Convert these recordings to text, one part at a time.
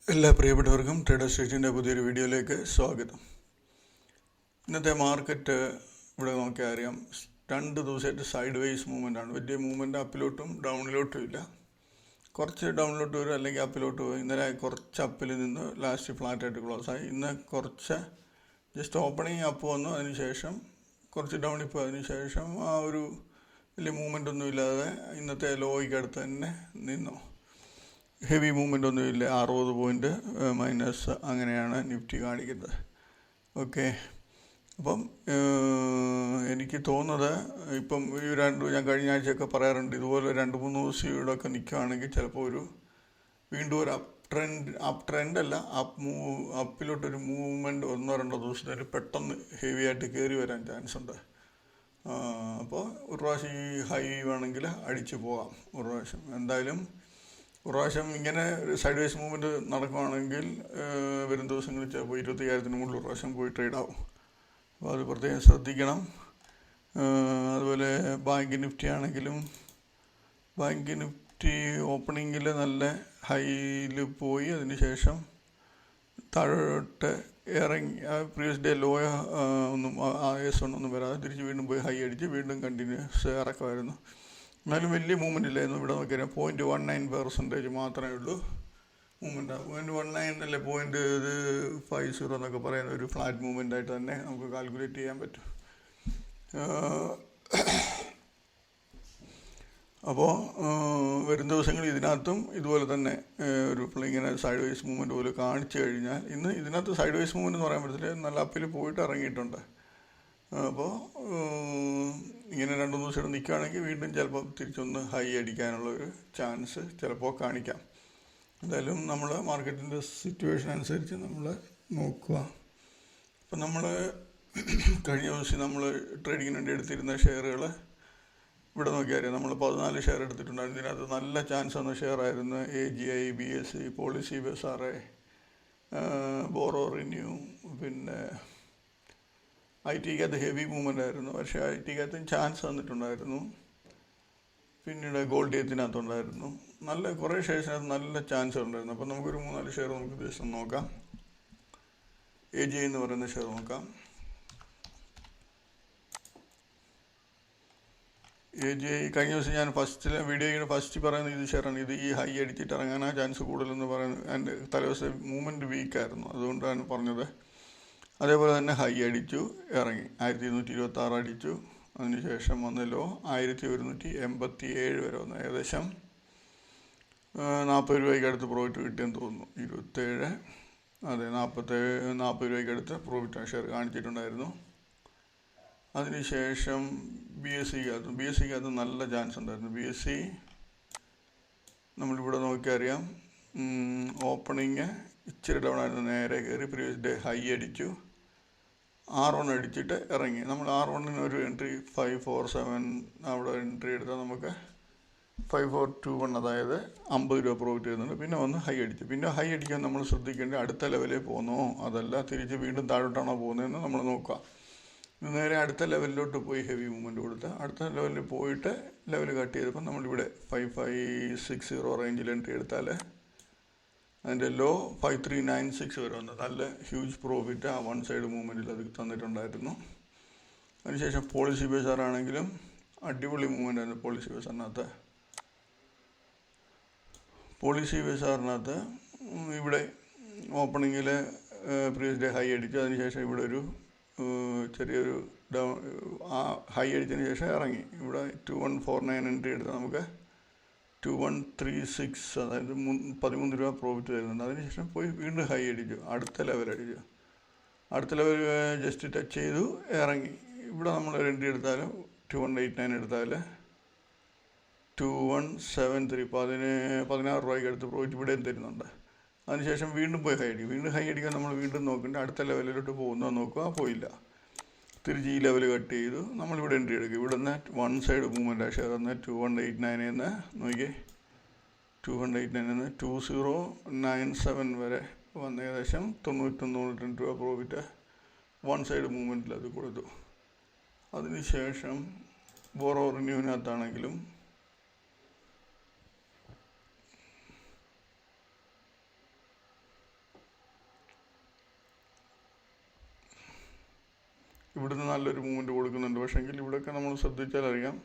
എല്ലാ പ്രിയപ്പെട്ടവർക്കും ട്രേഡർ സ്ട്രീറ്റിൻ്റെ പുതിയൊരു വീഡിയോയിലേക്ക് സ്വാഗതം. ഇന്നത്തെ മാർക്കറ്റ് ഇവിടെ നോക്കിയാൽ അറിയാം, 2 ദിവസമായിട്ട് സൈഡ് വേസ് മൂവ്മെൻ്റാണ്. വലിയ മൂവ്മെൻ്റ് അപ്പിലോട്ടും ഡൗണിലോട്ടും ഇല്ല. കുറച്ച് ഡൗണിലോട്ട് വരും, അല്ലെങ്കിൽ അപ്പിലോട്ട് പോകും. ഇന്നലെ കുറച്ച് അപ്പിൽ നിന്ന് ലാസ്റ്റ് ഫ്ലാറ്റായിട്ട് ക്ലോസ് ആയി. ഇന്ന് കുറച്ച് ജസ്റ്റ് ഓപ്പണിങ് അപ്പ് വന്നു, അതിനുശേഷം കുറച്ച് ഡൗണിൽ പോയി. അതിനുശേഷം ആ ഒരു വലിയ മൂവ്മെൻ്റ് ഒന്നും ഇല്ലാതെ ഇന്നത്തെ ലോയ്ക്ക് അടുത്ത് തന്നെ നിന്നു. ഹെവി മൂവ്മെൻ്റ് ഒന്നുമില്ല. 60 പോയിൻ്റ് മൈനസ് അങ്ങനെയാണ് നിഫ്റ്റി കാണിക്കുന്നത്. ഓക്കെ, അപ്പം എനിക്ക് തോന്നുന്നത് ഇപ്പം ഞാൻ കഴിഞ്ഞ ആഴ്ചയൊക്കെ പറയാറുണ്ട്, ഇതുപോലെ 2-3 ദിവസം ഇവിടെ ഒക്കെ നിൽക്കുകയാണെങ്കിൽ ചിലപ്പോൾ വീണ്ടും ഒരു അപ്പ് ട്രെൻഡ് അല്ല, അപ്പിലോട്ടൊരു മൂവ്മെൻറ്റ് 1-2 ദിവസത്തിൽ പെട്ടെന്ന് ഹെവി ആയിട്ട് കയറി വരാൻ ചാൻസ് ഉണ്ട്. അപ്പോൾ ഒരു പ്രാവശ്യം ഈ ഹൈ വേണമെങ്കിൽ അടിച്ചു പോകാം. ഒരു പ്രാവശ്യം എന്തായാലും ഇങ്ങനെ ഒരു സൈഡ് വേസ് മൂവ്മെൻറ്റ് നടക്കുകയാണെങ്കിൽ വരും ദിവസങ്ങളിൽ ചിലപ്പോൾ 25,000 മുകളിൽ ഒരു പ്രാവശ്യം പോയി ട്രേഡ് ആവും. അപ്പോൾ അത് പ്രത്യേകം ശ്രദ്ധിക്കണം. അതുപോലെ ബാങ്ക് നിഫ്റ്റി ആണെങ്കിലും, ബാങ്ക് നിഫ്റ്റി ഓപ്പണിങ്ങിൽ നല്ല ഹൈയിൽ പോയി, അതിന് ശേഷം താഴോട്ട് ഇറങ്ങി പ്രീവിയസ് ഡേ ലോ ഒന്നും ഒന്നും വരാതെ തിരിച്ച് വീണ്ടും പോയി ഹൈ അടിച്ച് വീണ്ടും കണ്ടിന്യൂസ് ഇറക്കമായിരുന്നു. എന്നാലും വലിയ മൂവ്മെൻ്റ് ഇല്ലായിരുന്നു. ഇവിടെ നോക്കിയാൽ 0.19% മാത്രമേ ഉള്ളൂ മൂവ്മെൻറ്റ്. 0.19 അല്ലെ 0.50 എന്നൊക്കെ പറയുന്ന ഒരു ഫ്ലാറ്റ് മൂവ്മെൻ്റ് ആയിട്ട് തന്നെ നമുക്ക് കാൽക്കുലേറ്റ് ചെയ്യാൻ പറ്റും. അപ്പോൾ വരും ദിവസങ്ങളിൽ ഇതിനകത്തും ഇതുപോലെ തന്നെ ഒരു ഇങ്ങനെ സൈഡ് വേസ് മൂവ്മെൻറ്റ് പോലെ കാണിച്ചു കഴിഞ്ഞാൽ, ഇന്ന് ഇതിനകത്ത് സൈഡ് വേസ് മൂവ്മെൻറ്റ് എന്ന് പറയാൻ പറ്റത്തില്ല, നല്ല അപ്പിൽ പോയിട്ട് ഇറങ്ങിയിട്ടുണ്ട്. അപ്പോൾ ഇങ്ങനെ 2 ദിവസം നിൽക്കുകയാണെങ്കിൽ വീണ്ടും ചിലപ്പോൾ തിരിച്ചൊന്ന് ഹൈ അടിക്കാനുള്ളൊരു ചാൻസ് ചിലപ്പോൾ കാണിക്കാം. എന്തായാലും നമ്മൾ മാർക്കറ്റിൻ്റെ സിറ്റുവേഷൻ അനുസരിച്ച് നമ്മൾ നോക്കുക. ഇപ്പം നമ്മൾ കഴിഞ്ഞ ദിവസം നമ്മൾ ട്രേഡിങ്ങിന് വേണ്ടി എടുത്തിരുന്ന ഷെയറുകൾ ഇവിടെ നോക്കിയാൽ നമ്മൾ 14 ഷെയർ എടുത്തിട്ടുണ്ടായിരുന്നു. ഇതിനകത്ത് നല്ല ചാൻസ് വന്ന ഷെയർ ആയിരുന്നു AGI, BSE, policy bazaar, borrow renew, പിന്നെ IT-ക്കകത്ത് ഹെവി മൂവ്മെൻ്റ് ആയിരുന്നു. പക്ഷേ IT-ക്കകത്തും ചാൻസ് വന്നിട്ടുണ്ടായിരുന്നു. പിന്നീട് ഗോൾഡിയത്തിനകത്തുണ്ടായിരുന്നു. നല്ല കുറേ ഷെയർസിനകത്ത് നല്ല ചാൻസ് ഉണ്ടായിരുന്നു. അപ്പം നമുക്കൊരു 3-4 ഷെയർ നമുക്ക് ദിവസം നോക്കാം. AGI എന്ന് പറയുന്ന ഷെയർ നോക്കാം. AGI കഴിഞ്ഞ ദിവസം ഞാൻ വീഡിയോയുടെ ഫസ്റ്റ് പറയുന്നത് ഇത് ഷെയറാണ്. ഇത് ഈ ഹൈ അടിച്ചിട്ട് ഇറങ്ങാനാണ് ചാൻസ് കൂടുതലെന്ന് പറയുന്നത്. എൻ്റെ തലേദിവസം മൂവ്മെൻറ്റ് വീക്കായിരുന്നു, അതുകൊണ്ടാണ് പറഞ്ഞത്. അതേപോലെ തന്നെ ഹൈ അടിച്ചു ഇറങ്ങി 1226 അടിച്ചു. അതിനുശേഷം വന്നല്ലോ 1187 വരെ വന്നു. ഏകദേശം 40 രൂപയ്ക്ക് അടുത്ത് പ്രോഫിറ്റ് കിട്ടിയെന്ന് തോന്നുന്നു. 40 രൂപയ്ക്ക് അടുത്ത് പ്രോഫിറ്റ് ഷെയർ കാണിച്ചിട്ടുണ്ടായിരുന്നു. അതിനുശേഷം BSEക്കകത്ത് നല്ല ചാൻസ് ഉണ്ടായിരുന്നു. BSE നമ്മളിവിടെ നോക്കിയറിയാം, ഓപ്പണിങ് ഇച്ചിരി ഡൗൺ ആയിരുന്നു, നേരെ കയറി പ്രീവിയസ് ഡേ ഹൈ അടിച്ചു, R1 അടിച്ചിട്ട് ഇറങ്ങി. നമ്മൾ R1 ഒരു എൻട്രി 547 അവിടെ എൻട്രി എടുത്താൽ നമുക്ക് 5421, അതായത് 50 രൂപ പ്രോഫിറ്റ് ചെയ്യുന്നുണ്ട്. പിന്നെ വന്ന് ഹൈ അടിച്ചു. പിന്നെ ഹൈ അടിക്കാൻ നമ്മൾ ശ്രദ്ധിക്കേണ്ടത് അടുത്ത ലെവലിൽ പോകുന്നോ അതല്ല തിരിച്ച് വീണ്ടും താഴോട്ടാണോ പോകുന്നതെന്ന് നമ്മൾ നോക്കുക. നേരെ അടുത്ത ലെവലിലോട്ട് പോയി ഹെവി മൂവ്മെൻറ്റ് കൊടുത്ത് അടുത്ത ലെവലിൽ പോയിട്ട് ലെവൽ കട്ട് ചെയ്തപ്പോൾ നമ്മളിവിടെ 5560 റേഞ്ചിൽ എൻട്രി എടുത്താൽ അതിൻ്റെ ലോ 5396 വരെ വന്നത്. നല്ല ഹ്യൂജ് പ്രോഫിറ്റ് ആ വൺ സൈഡ് മൂവ്മെൻറ്റിൽ അത് തന്നിട്ടുണ്ടായിരുന്നു. അതിനുശേഷം പോളിസി ബസാറാണെങ്കിലും അടിപൊളി മൂവ്മെൻ്റ് ആയിരുന്നു. പോളിസി ബസാറിനകത്ത് ഇവിടെ ഓപ്പണിങ്ങിൽ പ്രീവിയസ് ഡേ ഹൈ അടിച്ചു. അതിനുശേഷം ഇവിടെ ഒരു ചെറിയൊരു ഹൈ അടിച്ചതിന് ശേഷം ഇറങ്ങി. ഇവിടെ 2149 എൻട്രി എടുത്താൽ നമുക്ക് 2136, അതായത് 13 രൂപ പ്രോഫിറ്റ് വരുന്നുണ്ട്. അതിനുശേഷം പോയി വീണ്ടും ഹൈ അടിച്ചു, അടുത്ത ലെവൽ ജസ്റ്റ് ടച്ച് ചെയ്തു ഇറങ്ങി. ഇവിടെ നമ്മൾ ഒരു എൻട്രി എടുത്താൽ 2189 എടുത്താൽ 2173, 16 രൂപയ്ക്ക് അടുത്ത് പ്രോഫിറ്റ് ഇവിടെയും തരുന്നുണ്ട്. അതിനുശേഷം വീണ്ടും പോയി ഹൈ അടിക്കാൻ നമ്മൾ വീണ്ടും നോക്കേണ്ട അടുത്ത ലെവലിലോട്ട് പോകുന്നോ നോക്കുക. പോയില്ല, തിരിച്ച് ഈ ലെവൽ കട്ട് ചെയ്തു. നമ്മളിവിടെ എൻട്രി എടുക്കും. ഇവിടെ നിന്ന് വൺ സൈഡ് മൂവ്മെൻ്റ് ഷെയർ വന്ന് 2189 നിന്ന് നോക്കി 2189 നിന്ന് 2097 വരെ വന്ന് ഏകദേശം 90-92 രൂപ പ്രോഫിറ്റ് വൺ സൈഡ് മൂവ്മെൻറ്റിൽ അത് കൊടുത്തു. അതിനുശേഷം ബോറോ റിന്യൂവിനകത്താണെങ്കിലും ഇവിടുന്ന് നല്ലൊരു മൂവ്മെൻറ്റ് കൊടുക്കുന്നുണ്ട്. പക്ഷേങ്കിൽ ഇവിടെയൊക്കെ നമ്മൾ ശ്രദ്ധിച്ചാൽ അറിയാം,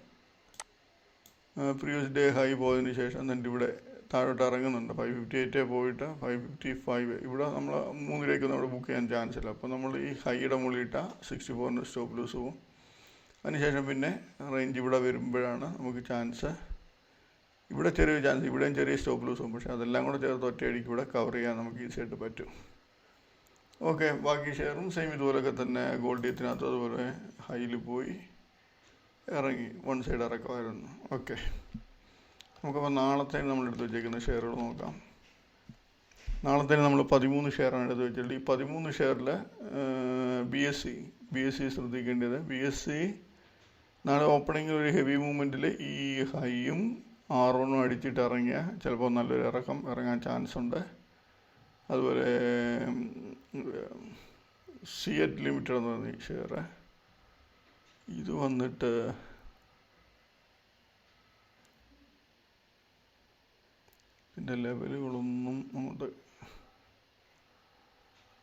പ്രീവിയസ് ഡേ ഹൈ പോയതിന് ശേഷം എന്നിട്ട് ഇവിടെ താഴോട്ട് ഇറങ്ങുന്നുണ്ട്. 558 പോയിട്ട് 555 ഇവിടെ നമ്മൾ 3 രൂപയ്ക്ക് നമ്മൾ ബുക്ക് ചെയ്യാൻ ചാൻസ് ഇല്ല. അപ്പോൾ നമ്മൾ ഈ ഹൈയുടെ മുകളിലിട്ട 64 സ്റ്റോപ്പ് ലൂസ് പോകും. അതിനുശേഷം പിന്നെ റേഞ്ച് ഇവിടെ വരുമ്പോഴാണ് നമുക്ക് ചാൻസ്, ഇവിടെ ചെറിയ ചാൻസ്, ഇവിടെയും ചെറിയ സ്റ്റോപ്പ് ലൂസ് പോകും. പക്ഷേ അതെല്ലാം കൂടെ ചേർത്ത് ഒറ്റയടിക്ക് ഇവിടെ കവർ ചെയ്യാൻ നമുക്ക് ഈസിയായിട്ട് പറ്റും. ഓക്കെ, ബാക്കി ഷെയറും സെയിം ഇതുപോലൊക്കെ തന്നെ. ഗോൾഡ് എത്തിനകത്ത് അതുപോലെ ഹൈയിൽ പോയി ഇറങ്ങി, വൺ സൈഡ് ഇറക്കമായിരുന്നു. ഓക്കെ, നമുക്കപ്പോൾ നാളത്തേന് നമ്മൾ എടുത്ത് വെച്ചേക്കുന്ന ഷെയറുകൾ നോക്കാം. നാളത്തേന് നമ്മൾ 13 ഷെയറാണ് എടുത്ത് വെച്ചിട്ടുള്ളത്. ഈ 13 ഷെയറിൽ ബി എസ് സി ശ്രദ്ധിക്കേണ്ടത്, ബി എസ് സി നാളെ ഓപ്പണിങ്ങിൽ ഒരു ഹെവി മൂവ്മെൻറ്റിൽ ഈ ഹൈയും R1 അടിച്ചിട്ട് ഇറങ്ങിയ ചിലപ്പോൾ നല്ലൊരു ഇറങ്ങാൻ ചാൻസ് ഉണ്ട്. അതുപോലെ സിയറ്റ് ലിമിറ്റഡ് എന്ന് പറഞ്ഞ ഈ ഷെയർ, ഇത് വന്നിട്ട് ഇതിൻ്റെ ലെവലുകളൊന്നും നമുക്ക്,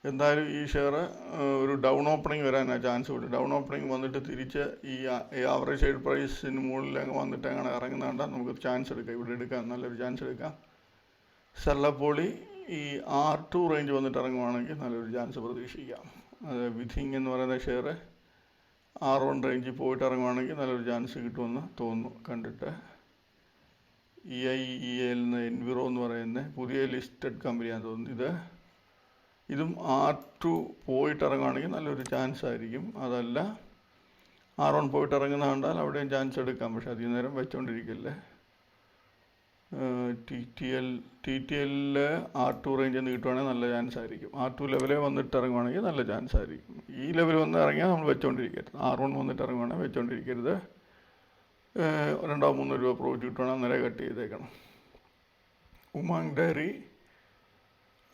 എന്തായാലും ഈ ഷെയർ ഒരു ഡൗൺ ഓപ്പണിംഗ് വരാനാണ് ചാൻസ് ഉണ്ട്. ഡൗൺ ഓപ്പണിംഗ് വന്നിട്ട് തിരിച്ച് ഈ ആവറേജ് ഷെയർ പ്രൈസിന് മുകളിൽ അങ്ങ് വന്നിട്ട് അങ്ങനെ ഇറങ്ങുന്നതുകൊണ്ട് നമുക്ക് ചാൻസ് എടുക്കാം, ഇവിടെ എടുക്കാം, നല്ലൊരു ചാൻസ് എടുക്കാം. സെല്ലപ്പോളി ഈ R2 റേഞ്ച് വന്നിട്ട് ഇറങ്ങുവാണെങ്കിൽ നല്ലൊരു ചാൻസ് പ്രതീക്ഷിക്കാം. അത് വിഥിങ് എന്ന് പറയുന്ന ഷെയർ R1 റേഞ്ചിൽ പോയിട്ട് ഇറങ്ങുവാണെങ്കിൽ നല്ലൊരു ചാൻസ് കിട്ടുമെന്ന് തോന്നുന്നു കണ്ടിട്ട്. EIEL എൻവിറോ എന്ന് പറയുന്ന പുതിയ ലിസ്റ്റഡ് കമ്പനിയാണെന്ന് തോന്നുന്നു. ഇതും R2 പോയിട്ട് ഇറങ്ങുകയാണെങ്കിൽ നല്ലൊരു ചാൻസ് ആയിരിക്കും. അതല്ല R1 പോയിട്ട് ഇറങ്ങുന്ന കണ്ടാൽ അവിടെയും ചാൻസ് എടുക്കാം, പക്ഷെ അധികം നേരം വെച്ചുകൊണ്ടിരിക്കില്ലേ. TTL R2 റേഞ്ചിൽ നിന്ന് കിട്ടുവാണെങ്കിൽ നല്ല ചാൻസ് ആയിരിക്കും. R2 ലെവലിൽ വന്നിട്ട് ഇറങ്ങുവാണെങ്കിൽ നല്ല ചാൻസ് ആയിരിക്കും. ഈ ലെവൽ വന്ന് ഇറങ്ങിയാൽ നമ്മൾ വെച്ചുകൊണ്ടിരിക്കരുത്. R1 വന്നിട്ട് ഇറങ്ങുവാണെങ്കിൽ വെച്ചുകൊണ്ടിരിക്കരുത്. 2-3 രൂപ പ്രോഫിറ്റ് കിട്ടുവാണെങ്കിൽ അന്നേരം കട്ട് ചെയ്തേക്കണം. ഉമാങ് ഡയറി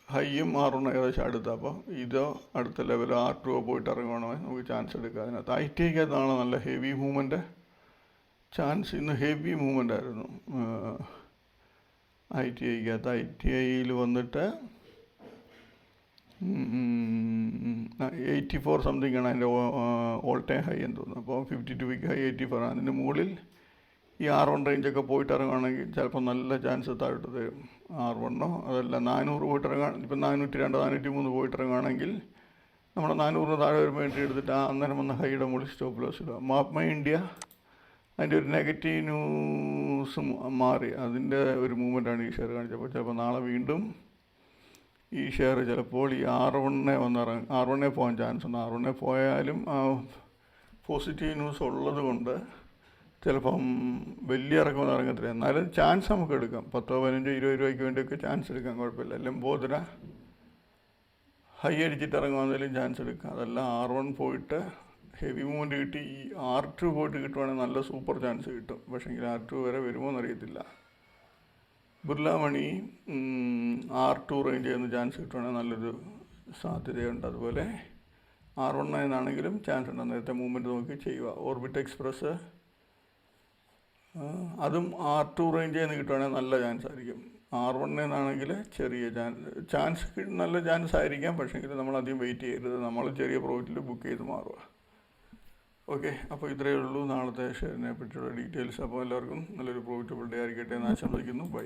ഹൈയും R1 ഏകദേശം അടുത്താണ്. അപ്പോൾ ഇതോ അടുത്ത ലെവൽ R2 പോയിട്ട് ഇറങ്ങുവാണെങ്കിൽ നമുക്ക് ചാൻസ് എടുക്കാം. അതിനകത്ത് ITIക്കകത്താണ് നല്ല ഹെവി മൂവ്മെൻറ്റ് ചാൻസ്. ഇന്ന് ഹെവി മൂവ്മെൻ്റ് ആയിരുന്നു ITIക്കകത്ത്. ITIയിൽ വന്നിട്ട് 84 സംതിങ് ആണ് അതിൻ്റെ ഓൾ ടൈം ഹൈ എന്ന് തോന്നുന്നു. അപ്പോൾ 52 വീക്ക് ഹൈ 84 ആണ്. അതിൻ്റെ മുകളിൽ ഈ R1 റേഞ്ചൊക്കെ പോയിട്ട് ഇറങ്ങുകയാണെങ്കിൽ ചിലപ്പോൾ നല്ല ചാൻസ് താഴോട്ട് തരും. R1 അതല്ല 400 പോയിട്ട് ഇറങ്ങുകയാണ്, ഇപ്പം 402 403 പോയിട്ട് ഇറങ്ങുകയാണെങ്കിൽ നമ്മൾ 400 താഴെ വരുമ്പോൾ എൻട്രി എടുത്തിട്ട് അന്നേരം വന്ന ഹൈയുടെ മുകളിൽ സ്റ്റോപ്പ് ലോസ് ഇടുക. മാപ്മൈ ഇന്ത്യ അതിൻ്റെ ഒരു നെഗറ്റീവ് ന്യൂസ് മാറി, അതിൻ്റെ ഒരു മൂവ്മെൻറ്റാണ് ഈ ഷെയർ കാണിച്ചപ്പോൾ. ചിലപ്പോൾ നാളെ വീണ്ടും ഈ ഷെയർ ചിലപ്പോൾ ഈ R1 പോകാൻ ചാൻസ് ഉണ്ട്. R1 പോയാലും പോസിറ്റീവ് ന്യൂസ് ഉള്ളത് കൊണ്ട് ചിലപ്പം വലിയ ഇറക്കമൊന്നും ഇറങ്ങത്തില്ല. എന്നാലും ചാൻസ് നമുക്ക് എടുക്കാം. 10, 15, 20 രൂപയ്ക്ക് വേണ്ടിയൊക്കെ ചാൻസ് എടുക്കാം, കുഴപ്പമില്ല. ലംബോദര ഹൈ അടിച്ചിട്ട് ഇറങ്ങുവാണെങ്കിലും ചാൻസ് എടുക്കാം. അതല്ല R1 പോയിട്ട് ഹെവി മൂവ്മെൻറ്റ് കിട്ടി ഈ R2 പോയിട്ട് കിട്ടുവാണെങ്കിൽ നല്ല സൂപ്പർ ചാൻസ് കിട്ടും. പക്ഷേങ്കിൽ R2 വരെ വരുമോ എന്നറിയത്തില്ല. ബിർള മണി R2 റേഞ്ച് ചെയ്യുന്ന ചാൻസ് കിട്ടുവാണെങ്കിൽ നല്ലൊരു സാധ്യതയുണ്ട്. അതുപോലെ R1 എന്നാണെങ്കിലും ചാൻസ് ഉണ്ട്. നേരത്തെ മൂവ്മെൻറ്റ് നോക്കി ചെയ്യുക. ഓർബിറ്റ് എക്സ്പ്രസ് അതും R2 റേഞ്ചിൽ നിന്ന് കിട്ടുവാണെങ്കിൽ നല്ല ചാൻസ് ആയിരിക്കും. R1 എന്നാണെങ്കിൽ ചെറിയ ചാൻസ് നല്ല ചാൻസ് ആയിരിക്കാം. പക്ഷേങ്കിൽ നമ്മൾ അധികം വെയിറ്റ് ചെയ്യരുത്, നമ്മൾ ചെറിയ പ്രോഫിറ്റിൽ ബുക്ക് ചെയ്ത് മാറുക. ഓക്കെ, അപ്പോൾ ഇത്രയേ ഉള്ളൂ നാളത്തെ ഷെയറിനെ പറ്റിയുള്ള ഡീറ്റെയിൽസ്. അപ്പോൾ എല്ലാവർക്കും നല്ലൊരു പ്രോഫിറ്റബിൾ ഡേ ആയിരിക്കട്ടെ എന്ന് ആശംസിക്കുന്നു. ബൈ.